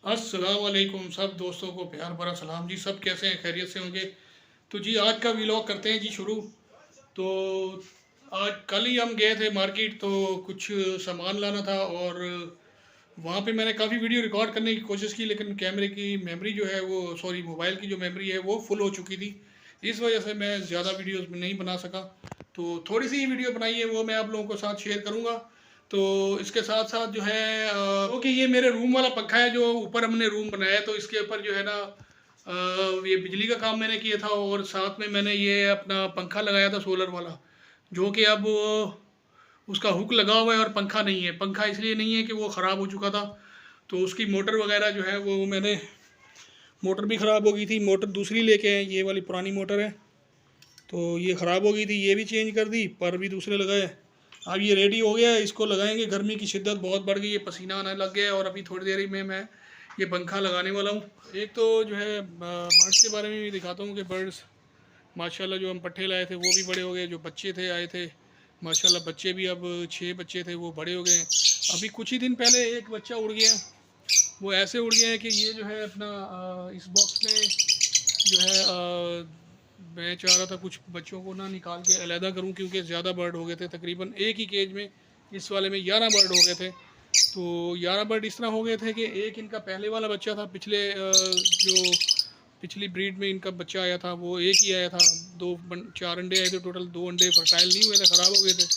अस्सलाम वालेकुम सब दोस्तों को प्यार भरा सलाम जी। सब कैसे हैं? खैरियत से होंगे। तो जी आज का व्लॉग करते हैं जी शुरू। तो आज कल ही हम गए थे मार्केट, तो कुछ सामान लाना था और वहाँ पे मैंने काफ़ी वीडियो रिकॉर्ड करने की कोशिश की, लेकिन कैमरे की मेमोरी जो है वो मोबाइल की जो मेमोरी है वो फुल हो चुकी थी। इस वजह से मैं ज़्यादा वीडियोस नहीं बना सका। तो थोड़ी सी वीडियो बनाई है वो मैं आप लोगों के साथ शेयर करूँगा। तो इसके साथ साथ जो है ओके, ये मेरे रूम वाला पंखा है जो ऊपर हमने रूम बनाया है, तो इसके ऊपर जो है ना ये बिजली का काम मैंने किया था और साथ में मैंने ये अपना पंखा लगाया था सोलर वाला, जो कि अब उसका हुक लगा हुआ है और पंखा नहीं है। पंखा इसलिए नहीं है कि वो ख़राब हो चुका था, तो उसकी मोटर वगैरह जो है वो मैंने, मोटर भी ख़राब हो गई थी। मोटर दूसरी लेके आए, ये वाली पुरानी मोटर है, तो ये ख़राब हो गई थी, ये भी चेंज कर दी, पर भी दूसरे लगाए। अब ये रेडी हो गया है, इसको लगाएंगे। गर्मी की शिद्दत बहुत बढ़ गई है, पसीना आने लग गया है और अभी थोड़ी देर में मैं ये पंखा लगाने वाला हूँ। एक तो जो है बर्ड्स के बारे में भी दिखाता हूँ कि बर्ड्स माशाल्लाह जो हम पट्ठे लाए थे वो भी बड़े हो गए। जो बच्चे थे आए थे माशाल्लाह, बच्चे भी अब 6 बच्चे थे वो बड़े हो गए। अभी कुछ ही दिन पहले एक बच्चा उड़ गया। वो ऐसे उड़ गया है कि ये जो है अपना इस बॉक्स में जो है मैं चाह रहा था कुछ बच्चों को ना निकाल के अलहदा करूं, क्योंकि ज़्यादा बर्ड हो गए थे। तकरीबन एक ही केज में इस वाले में 11 बर्ड हो गए थे। तो 11 बर्ड इस तरह हो गए थे कि एक इनका पहले वाला बच्चा था, जो पिछली ब्रीड में इनका बच्चा आया था वो एक ही आया था। 4 अंडे आए थे टोटल। 2 अंडे फर्टाइल नहीं हुए थे, ख़राब हो गए थे।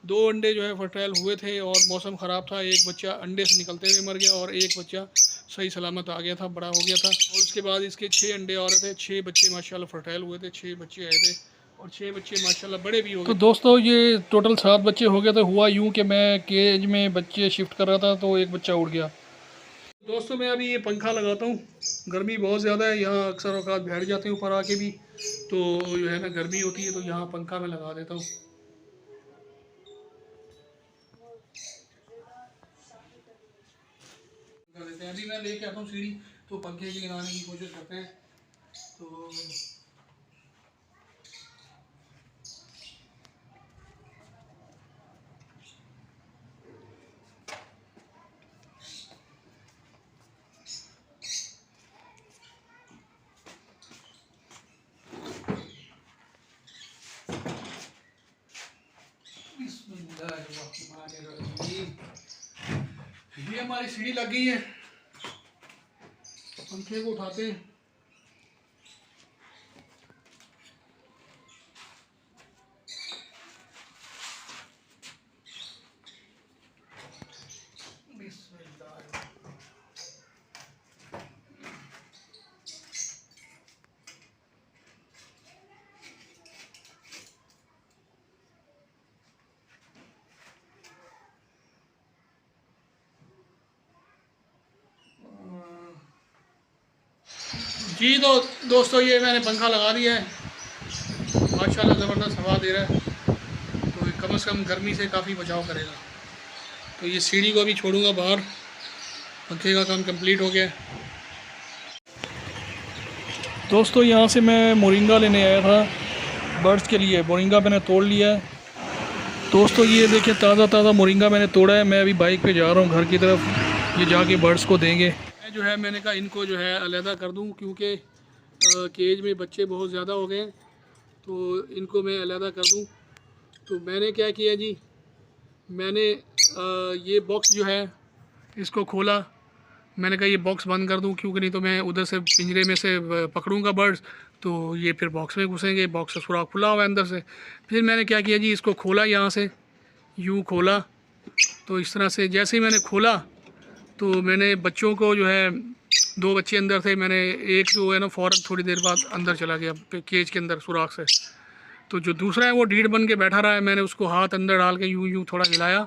2 अंडे जो है फर्टाइल हुए थे और मौसम ख़राब था। एक बच्चा अंडे से निकलते हुए मर गया और एक बच्चा सही सलामत आ गया था, बड़ा हो गया था। और उसके बाद इसके 6 अंडे और थे। 6 बच्चे माशाल्लाह फर्टाइल हुए थे, 6 बच्चे आए थे और 6 बच्चे माशाल्लाह बड़े भी हो गए। तो दोस्तों ये टोटल 7 बच्चे हो गए थे। हुआ यूँ कि मैं केज में बच्चे शिफ्ट कर रहा था तो एक बच्चा उड़ गया। दोस्तों मैं अभी ये पंखा लगाता हूँ। गर्मी बहुत ज़्यादा है, यहाँ अक्सर औकात बैठ जाते हैं ऊपर आके भी, तो जो है ना गर्मी होती है, तो यहाँ पंखा मैं लगा देता हूँ। कर देते हैं। अभी मैं लेके आता हूँ सीढ़ी, तो पंखे की लगाने की कोशिश करते हैं। तो ये हमारी सीढ़ी लग गई है, पंखे को उठाते हैं। जी तो दोस्तों ये मैंने पंखा लगा दिया है, माशाल्लाह ज़बरदस्त हवा दे रहा है, तो कम से कम गर्मी से काफ़ी बचाव करेगा। तो ये सीढ़ी को अभी छोड़ूंगा बाहर। पंखे का काम कंप्लीट हो गया है। दोस्तों यहाँ से मैं मोरिंगा लेने आया था बर्ड्स के लिए। मोरिंगा मैंने तोड़ लिया है। दोस्तों ये देखिए ताज़ा ताज़ा मोरिंगा मैंने तोड़ा है। मैं अभी बाइक पे जा रहा हूँ घर की तरफ, ये जाके बर्ड्स को देंगे। मैं जो है मैंने कहा इनको जो है अलहदा कर दूँ, क्योंकि केज में बच्चे बहुत ज़्यादा हो गए, तो इनको मैं अलहदा कर दूँ। तो मैंने क्या किया जी, मैंने ये बॉक्स जो है इसको खोला। मैंने कहा ये बॉक्स बंद कर दूं, क्योंकि नहीं तो मैं उधर से पिंजरे में से पकड़ूंगा बर्ड्स, तो ये फिर बॉक्स में घुसेंगे। बॉक्स का सुराख खुला हुआ है अंदर से। फिर मैंने क्या किया जी, इसको खोला, यहाँ से यूँ खोला। तो इस तरह से जैसे ही मैंने खोला तो मैंने बच्चों को जो है, 2 बच्चे अंदर थे, मैंने एक जो है ना फ़ौरन थोड़ी देर बाद अंदर चला गया केज के अंदर सुराख से। तो जो दूसरा है वो ढीठ बन के बैठा रहा है। मैंने उसको हाथ अंदर डाल के यूँ यूँ थोड़ा हिलाया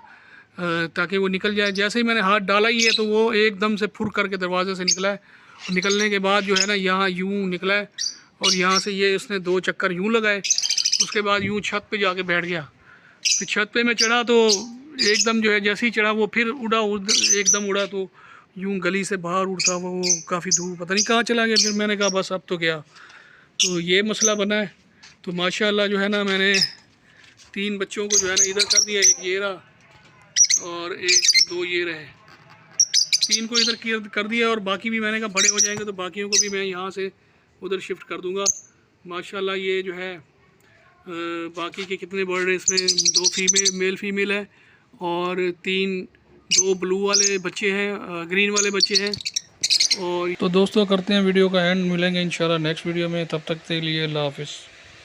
ताकि वो निकल जाए। जैसे ही मैंने हाथ डाला ही है तो वो एकदम से फुर करके दरवाजे से निकला है। निकलने के बाद जो है ना यहाँ यूँ निकला है और यहाँ से ये उसने 2 चक्कर यूँ लगाए। उसके बाद यूँ छत पे जाके बैठ गया। फिर छत पे मैं चढ़ा तो एकदम जो है जैसे ही चढ़ा वो फिर एकदम उड़ा, तो यूँ गली से बाहर उड़ता हुआ वो काफ़ी दूर पता नहीं कहाँ चला गया। फिर मैंने कहा बस अब तो गया। तो ये मसला बना है। तो माशाल्लाह जो है ना मैंने 3 बच्चों को जो है ना इधर कर दिया, एक ये रहा और एक 2 ये रहे। 3 को इधर कर दिया और बाकी भी मैंने कहा बड़े हो जाएंगे तो बाकियों को भी मैं यहाँ से उधर शिफ्ट कर दूँगा। माशाल्लाह ये जो है बाकी के कितने बर्ड हैं इसमें, 2 मेल फीमेल है और 2 ब्लू वाले बच्चे हैं, ग्रीन वाले बच्चे हैं। और तो दोस्तों करते हैं वीडियो का एंड, मिलेंगे इंशाल्लाह नेक्स्ट वीडियो में, तब तक के लिए अल्लाह हाफिज़।